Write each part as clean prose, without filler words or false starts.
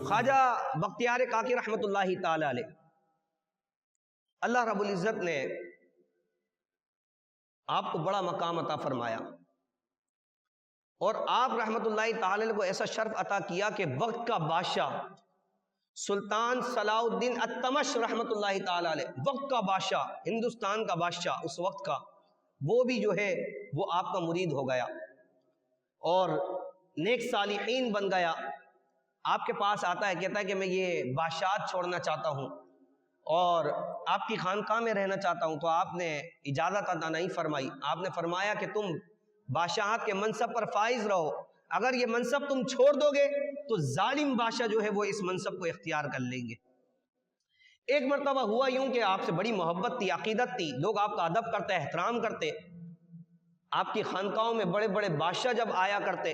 خواجہ بختیار کاکی رحمۃ اللہ تعالی علیہ، اللہ رب العزت نے آپ کو بڑا مقام عطا فرمایا، اور آپ رحمۃ اللہ تعالی علیہ کو ایسا شرف عطا کیا کہ وقت کا بادشاہ سلطان صلاح الدین التمش رحمۃ اللہ تعالی علیہ، وقت کا بادشاہ، ہندوستان کا بادشاہ اس وقت کا، وہ بھی جو ہے وہ آپ کا مرید ہو گیا اور نیک صالحین بن گیا۔ آپ کے پاس آتا ہے، کہتا ہے کہ میں یہ بادشاہت چھوڑنا چاہتا ہوں اور آپ کی خانقاہ میں رہنا چاہتا ہوں، تو آپ نے اجازت عطا نہیں فرمائی۔ آپ نے فرمایا کہ تم بادشاہت کے منصب پر فائز رہو، اگر یہ منصب تم چھوڑ دو گے تو ظالم بادشاہ جو ہے وہ اس منصب کو اختیار کر لیں گے۔ ایک مرتبہ ہوا یوں کہ آپ سے بڑی محبت تھی، عقیدت تھی، لوگ آپ کا ادب کرتے، احترام کرتے، آپ کی خانقاہوں میں بڑے بڑے بادشاہ جب آیا کرتے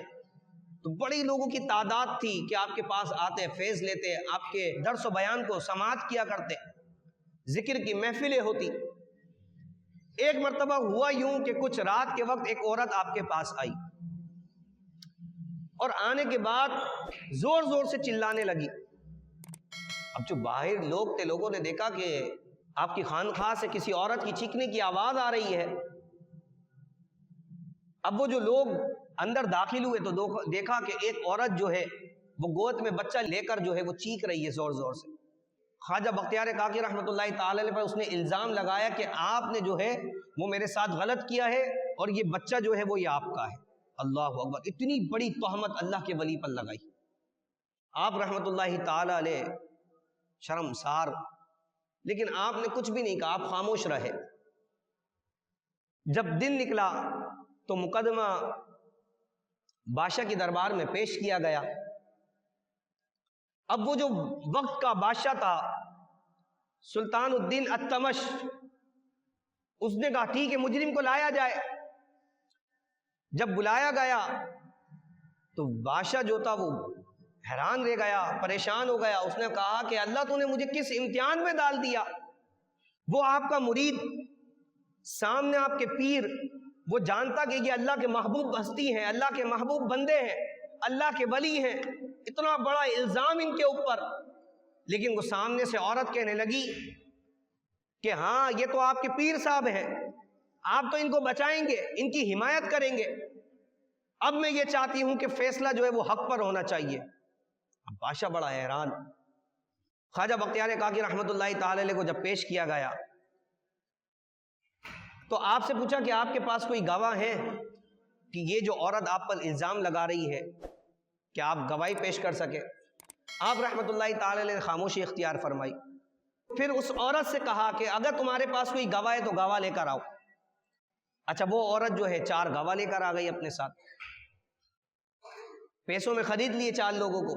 تو بڑی لوگوں کی تعداد تھی کہ آپ کے پاس آتے، فیض لیتے، آپ کے درس و بیان کو سماعت کیا کرتے، ذکر کی محفلیں ہوتی۔ ایک مرتبہ ہوا یوں کہ کچھ رات کے وقت ایک عورت آپ کے پاس آئی اور آنے کے بعد زور زور سے چلانے لگی۔ اب جو باہر لوگ تھے، لوگوں نے دیکھا کہ آپ کی خانقاہ سے کسی عورت کی چیخنے کی آواز آ رہی ہے۔ اب وہ جو لوگ اندر داخل ہوئے تو دیکھا کہ ایک عورت جو ہے وہ گود میں بچہ لے کر جو ہے وہ چیخ رہی ہے زور زور سے۔ خواجہ بختیار کاکی رحمۃ اللہ تعالی علیہ پر اس نے الزام لگایا کہ آپ نے جو ہے وہ میرے ساتھ غلط کیا ہے اور یہ بچہ جو ہے وہ یہ آپ کا ہے۔ اللہ اکبر، اتنی بڑی تہمت اللہ کے ولی پر لگائی۔ آپ رحمۃ اللہ تعالی علیہ شرمسار، لیکن آپ نے کچھ بھی نہیں کہا، آپ خاموش رہے۔ جب دن نکلا تو مقدمہ بادشاہ کی دربار میں پیش کیا گیا۔ اب وہ جو وقت کا بادشاہ تھا سلطان الدین التمش، اس نے کہا ٹھیک ہے مجرم کو لایا جائے۔ جب بلایا گیا تو بادشاہ جو تھا وہ حیران رہ گیا، پریشان ہو گیا۔ اس نے کہا کہ اللہ تو نے مجھے کس امتحان میں ڈال دیا؟ وہ آپ کا مرید، سامنے آپ کے پیر، وہ جانتا کہ یہ اللہ کے محبوب ہستی ہیں، اللہ کے محبوب بندے ہیں، اللہ کے ولی ہیں، اتنا بڑا الزام ان کے اوپر، لیکن وہ سامنے سے عورت کہنے لگی کہ ہاں یہ تو آپ کے پیر صاحب ہیں، آپ تو ان کو بچائیں گے، ان کی حمایت کریں گے، اب میں یہ چاہتی ہوں کہ فیصلہ جو ہے وہ حق پر ہونا چاہیے۔ اب بادشاہ بڑا حیران۔ خواجہ بختیار کاکی رحمۃ اللہ تعالی علیہ کو جب پیش کیا گیا تو آپ سے پوچھا کہ آپ کے پاس کوئی گواہ ہے کہ یہ جو عورت آپ پر الزام لگا رہی ہے کہ آپ گواہی پیش کر سکے؟ آپ رحمۃ اللہ تعالی علیہ نے خاموشی اختیار فرمائی۔ پھر اس عورت سے کہا کہ اگر تمہارے پاس کوئی گواہ ہے تو گواہ لے کر آؤ۔ اچھا، وہ عورت جو ہے 4 گواہ لے کر آ گئی اپنے ساتھ، پیسوں میں خرید لیے 4 لوگوں کو،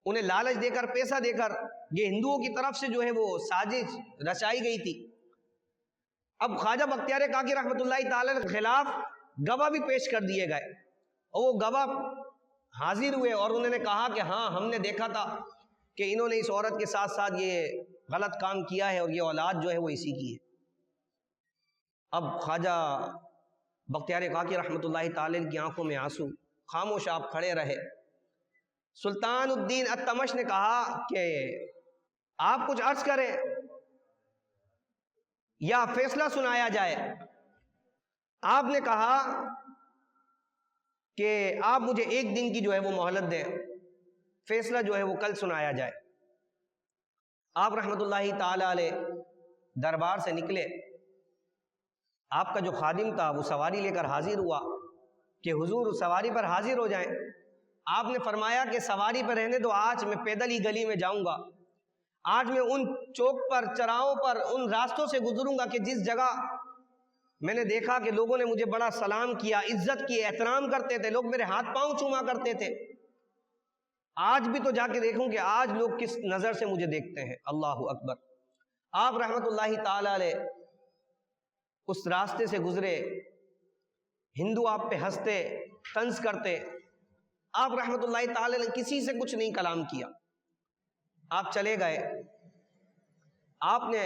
انہیں لالچ دے کر، پیسہ دے کر، یہ ہندوؤں کی طرف سے جو ہے وہ سازش رچائی گئی تھی۔ اب خواجہ بختیار کاکی رحمۃ اللہ تعالی کے خلاف گواہ بھی پیش کر دیے گئے، اور وہ گواہ حاضر ہوئے اور انہوں نے کہا کہ ہاں ہم نے دیکھا تھا کہ انہوں نے اس عورت کے ساتھ ساتھ یہ غلط کام کیا ہے اور یہ اولاد جو ہے وہ اسی کی ہے۔ اب خواجہ بختیار کاکی رحمۃ اللہ تعالی کی آنکھوں میں آنسو، خاموش آپ کھڑے رہے۔ سلطان الدین التمش نے کہا کہ آپ کچھ عرض کریں یا فیصلہ سنایا جائے۔ آپ نے کہا کہ آپ مجھے 1 دن کی جو ہے وہ مہلت دیں، فیصلہ جو ہے وہ کل سنایا جائے۔ آپ رحمۃ اللہ تعالی علیہ دربار سے نکلے، آپ کا جو خادم تھا وہ سواری لے کر حاضر ہوا کہ حضور سواری پر حاضر ہو جائیں۔ آپ نے فرمایا کہ سواری پر رہنے دو، آج میں پیدل ہی گلی میں جاؤں گا، آج میں ان چوک پر، چراہوں پر، ان راستوں سے گزروں گا کہ جس جگہ میں نے دیکھا کہ لوگوں نے مجھے بڑا سلام کیا، عزت کی، احترام کرتے تھے، لوگ میرے ہاتھ پاؤں چوما کرتے تھے، آج بھی تو جا کے دیکھوں کہ آج لوگ کس نظر سے مجھے دیکھتے ہیں۔ اللہ اکبر۔ آپ رحمت اللہ تعالی علیہ اس راستے سے گزرے، ہندو آپ پہ ہنستے، طنز کرتے، آپ رحمت اللہ تعالی علیہ کسی سے کچھ نہیں کلام کیا، آپ چلے گئے۔ آپ نے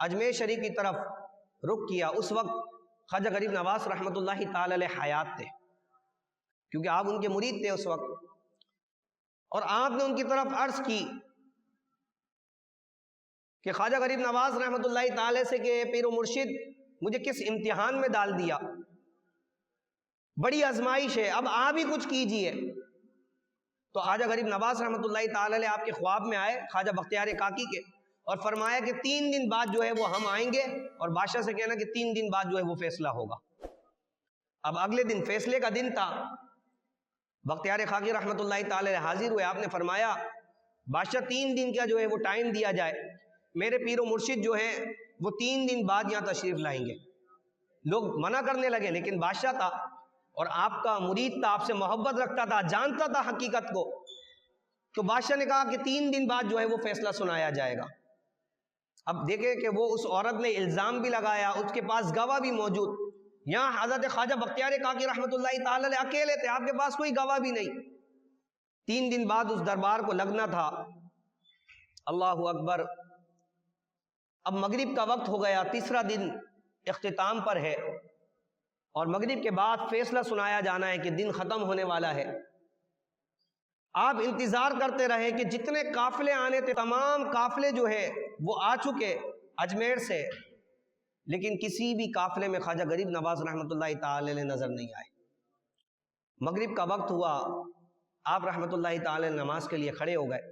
اجمیر شریف کی طرف رخ کیا، اس وقت خواجہ غریب نواز رحمۃ اللہ تعالی علیہ حیات تھے، کیونکہ آپ ان کے مرید تھے اس وقت، اور آپ نے ان کی طرف عرض کی کہ خواجہ غریب نواز رحمۃ اللہ تعالی سے کہ پیر و مرشد مجھے کس امتحان میں ڈال دیا، بڑی آزمائش ہے، اب آپ ہی کچھ کیجئے۔ تو خواجہ غریب نواز رحمۃ اللہ تعالی علیہ آپ کے خواب میں آئے خواجہ بختیار کاکی کے، اور فرمایا کہ 3 دن بعد جو ہے وہ ہم آئیں گے، اور بادشاہ سے کہنا کہ 3 دن بعد جو ہے وہ فیصلہ ہوگا۔ اب اگلے دن فیصلے کا دن تھا، بختیار کاکی رحمۃ اللہ تعالی علیہ حاضر ہوئے، آپ نے فرمایا بادشاہ 3 دن کا جو ہے وہ ٹائم دیا جائے، میرے پیر و مرشد جو ہیں وہ 3 دن بعد یہاں تشریف لائیں گے۔ لوگ منع کرنے لگے، لیکن بادشاہ تھا اور آپ کا مرید تھا، آپ سے محبت رکھتا تھا، جانتا تھا حقیقت کو، تو بادشاہ نے کہا کہ 3 دن بعد جو ہے وہ فیصلہ سنایا جائے گا۔ اب دیکھیں کہ وہ اس عورت نے الزام بھی لگایا، اس کے پاس گواہ بھی موجود، یہاں حضرت خواجہ بختیار کاکی رحمۃ اللہ تعالی علیہ اکیلے تھے، آپ کے پاس کوئی گواہ بھی نہیں۔ 3 دن بعد اس دربار کو لگنا تھا۔ اللہ اکبر۔ اب مغرب کا وقت ہو گیا، تیسرا دن اختتام پر ہے، اور مغرب کے بعد فیصلہ سنایا جانا ہے کہ دن ختم ہونے والا ہے۔ آپ انتظار کرتے رہے کہ جتنے قافلے آنے تھے تمام قافلے جو ہے وہ آ چکے اجمیر سے، لیکن کسی بھی قافلے میں خواجہ غریب نواز رحمۃ اللہ تعالی علیہ نظر نہیں آئے۔ مغرب کا وقت ہوا، آپ رحمۃ اللہ تعالی علیہ نماز کے لیے کھڑے ہو گئے،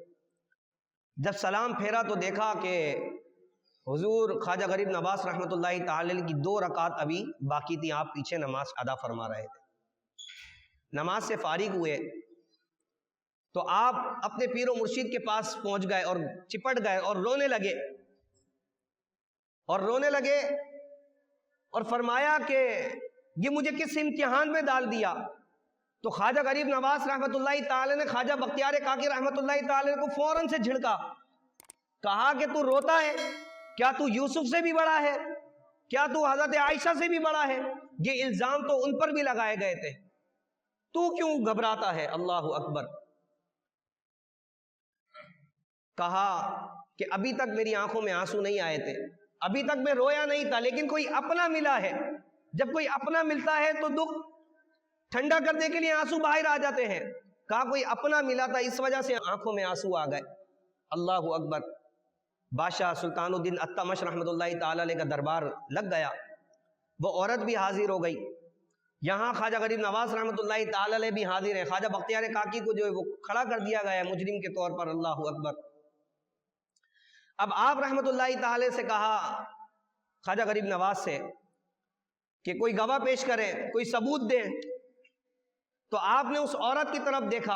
جب سلام پھیرا تو دیکھا کہ حضور خواجہ غریب نواز رحمۃ اللہ تعالی علیہ کی 2 رکعت ابھی باقی تھی، آپ پیچھے نماز ادا فرما رہے تھے۔ نماز سے فارغ ہوئے تو آپ اپنے پیر و مرشد کے پاس پہنچ گئے اور چپٹ گئے اور رونے لگے اور فرمایا کہ یہ مجھے کس امتحان میں ڈال دیا۔ تو خواجہ غریب نواز رحمۃ اللہ تعالی نے خواجہ بختیار کاکی رحمۃ اللہ تعالی کو فوراً سے جھڑکا، کہا کہ تو روتا ہے، کیا تو یوسف سے بھی بڑا ہے؟ کیا تو حضرت عائشہ سے بھی بڑا ہے؟ یہ الزام تو ان پر بھی لگائے گئے تھے، تو کیوں گھبراتا ہے؟ اللہ اکبر۔ کہا کہ ابھی تک میری آنکھوں میں آنسو نہیں آئے تھے، ابھی تک میں رویا نہیں تھا، لیکن کوئی اپنا ملا ہے، جب کوئی اپنا ملتا ہے تو دکھ ٹھنڈا کرنے کے لیے آنسو باہر آ جاتے ہیں۔ کہا کوئی اپنا ملا تھا، اس وجہ سے آنکھوں میں آنسو آ گئے۔ اللہ اکبر۔ بادشاہ سلطان الدین التمش رحمۃ اللہ تعالی علیہ کا دربار لگ گیا، وہ عورت بھی حاضر ہو گئی، یہاں خواجہ غریب نواز رحمۃ اللہ تعالی علیہ بھی حاضر ہے، خواجہ بختیار کاکی کو جو ہے وہ کھڑا کر دیا گیا ہے مجرم کے طور پر۔ اللہ اکبر۔ اب آپ رحمۃ اللہ تعالی سے کہا خواجہ غریب نواز سے کہ کوئی گواہ پیش کریں، کوئی ثبوت دیں، تو آپ نے اس عورت کی طرف دیکھا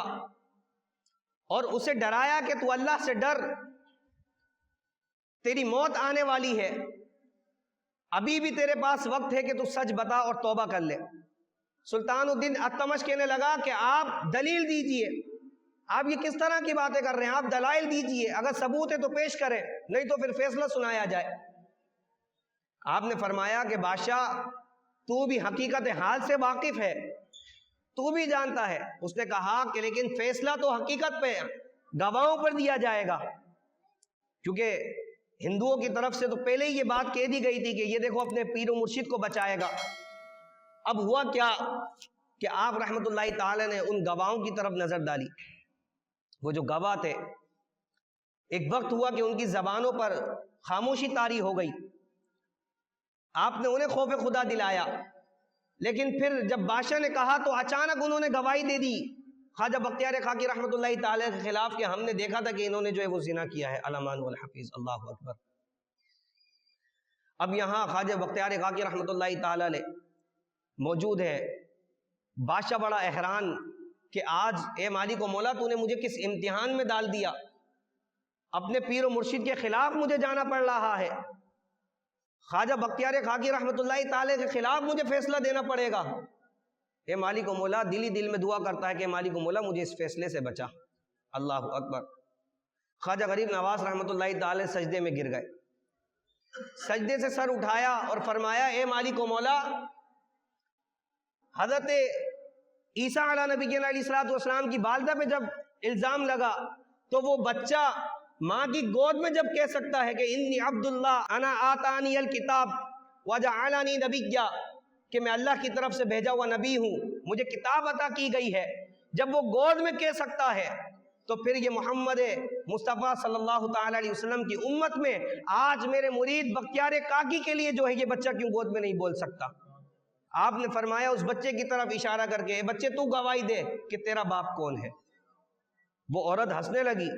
اور اسے ڈرایا کہ تو اللہ سے ڈر، تیری موت آنے والی ہے، ابھی بھی تیرے پاس وقت ہے کہ تو سچ بتا اور توبہ کر لے۔ سلطان الدین التمش کہنے لگا کہ آپ دلیل دیجئے، آپ یہ کس طرح کی باتیں کر رہے ہیں، آپ دلائل دیجئے، اگر ثبوت ہے تو پیش کریں، نہیں تو پھر فیصلہ سنایا جائے۔ آپ نے فرمایا کہ بادشاہ تو بھی حقیقت حال سے واقف ہے، تو بھی جانتا ہے۔ اس نے کہا کہ لیکن فیصلہ تو حقیقت پہ گواہوں پر دیا جائے گا، کیونکہ ہندوؤں کی طرف سے تو پہلے ہی یہ بات کہہ دی گئی تھی کہ یہ دیکھو اپنے پیر و مرشد کو بچائے گا۔ اب ہوا کیا کہ آپ رحمت اللہ تعالی نے ان گواہوں کی طرف نظر ڈالی، وہ جو گواہ تھے، ایک وقت ہوا کہ ان کی زبانوں پر خاموشی طاری ہو گئی، آپ نے انہیں خوف خدا دلایا، لیکن پھر جب بادشاہ نے کہا تو اچانک انہوں نے گواہی دے دی خواجہ بختیار کاکی رحمت اللہ تعالی کے خلاف کہ ہم نے دیکھا تھا کہ انہوں نے جو ہے وہ زنا کیا ہے۔ علامان والحفیظ۔ اللہ اکبر۔ اب یہاں خواجہ بختیار کاکی رحمت اللہ تعالی علیہ موجود ہے، بادشاہ بڑا حیران کہ آج اے مالک و مولا تو نے مجھے کس امتحان میں ڈال دیا، اپنے پیر و مرشد کے خلاف مجھے جانا پڑ رہا ہے، خواجہ بختیار کاکی رحمت اللہ تعالی کے خلاف مجھے فیصلہ دینا پڑے گا۔ اے مالک و مولا دل ہی دل میں دعا کرتا ہے کہ مالک و مولا مجھے اس فیصلے سے بچا۔ اللہ اکبر۔ خواجہ غریب نواز رحمت اللہ تعالی سجدے میں گر گئے، سجدے سے سر اٹھایا اور فرمایا اے مالک و مولا، حضرت عیسیٰ علیہ نبی علیہ الصلوۃ والسلام کی والدہ پہ جب الزام لگا تو وہ بچہ ماں کی گود میں جب کہہ سکتا ہے کہ انی عبداللہ انا آتانی الکتاب وجعلنی نبیا، کہ میں اللہ کی طرف سے بھیجا ہوا نبی ہوں، مجھے کتاب عطا کی گئی ہے، جب وہ گود میں کہہ سکتا ہے تو پھر یہ محمد مصطفیٰ صلی اللہ تعالی علیہ وسلم کی امت میں آج میرے مرید بختیار کاکی کے لیے جو ہے یہ بچہ کیوں گود میں نہیں بول سکتا؟ آپ نے فرمایا اس بچے کی طرف اشارہ کر کے، اے بچے تو گواہی دے کہ تیرا باپ کون ہے۔ وہ عورت ہنسنے لگی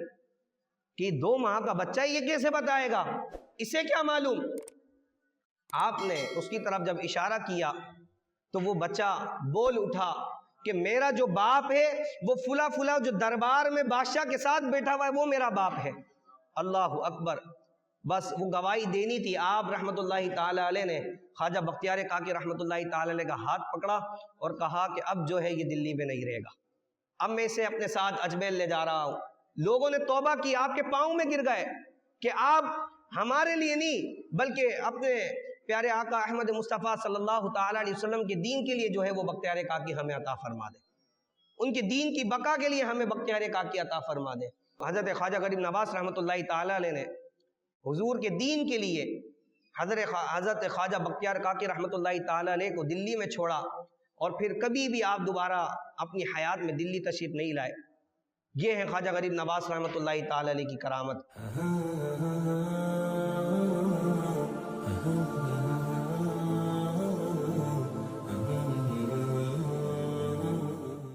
کہ 2 ماہ کا بچہ یہ کیسے بتائے گا، اسے کیا معلوم؟ آپ نے اس کی طرف جب اشارہ کیا تو وہ بچہ بول اٹھا کہ میرا جو باپ ہے وہ فلا فلا جو دربار میں بادشاہ کے ساتھ بیٹھا ہوا ہے وہ میرا باپ ہے۔ اللہ اکبر! بس وہ گواہی دینی تھی۔ آپ رحمت اللہ تعالی علیہ نے خواجہ بختیار کاکی رحمت اللہ تعالی علیہ کا ہاتھ پکڑا اور کہا کہ اب جو ہے یہ دلی میں نہیں رہے گا، اب میں اسے اپنے ساتھ اجمیل لے جا رہا ہوں۔ لوگوں نے توبہ کی، آپ کے پاؤں میں گر گئے کہ آپ ہمارے لیے نہیں بلکہ اپنے پیارے آقا احمد مصطفیٰ صلی اللہ تعالی علیہ وسلم کے دین کے لیے جو ہے وہ بختیار کاکی ہمیں عطا فرما دے، ان کے دین کی بقا کے لیے ہمیں بختیار کاکی عطا فرما دے۔ حضرت خواجہ غریب نواز رحمت اللہ تعالی علیہ نے حضور کے دین کے لیے حضرت خواجہ بختیار کاکی رحمت اللہ تعالی علیہ کو دلی میں چھوڑا، اور پھر کبھی بھی آپ دوبارہ اپنی حیات میں دلی تشریف نہیں لائے۔ یہ ہے خواجہ غریب نواز رحمت اللہ تعالی علیہ کی کرامت۔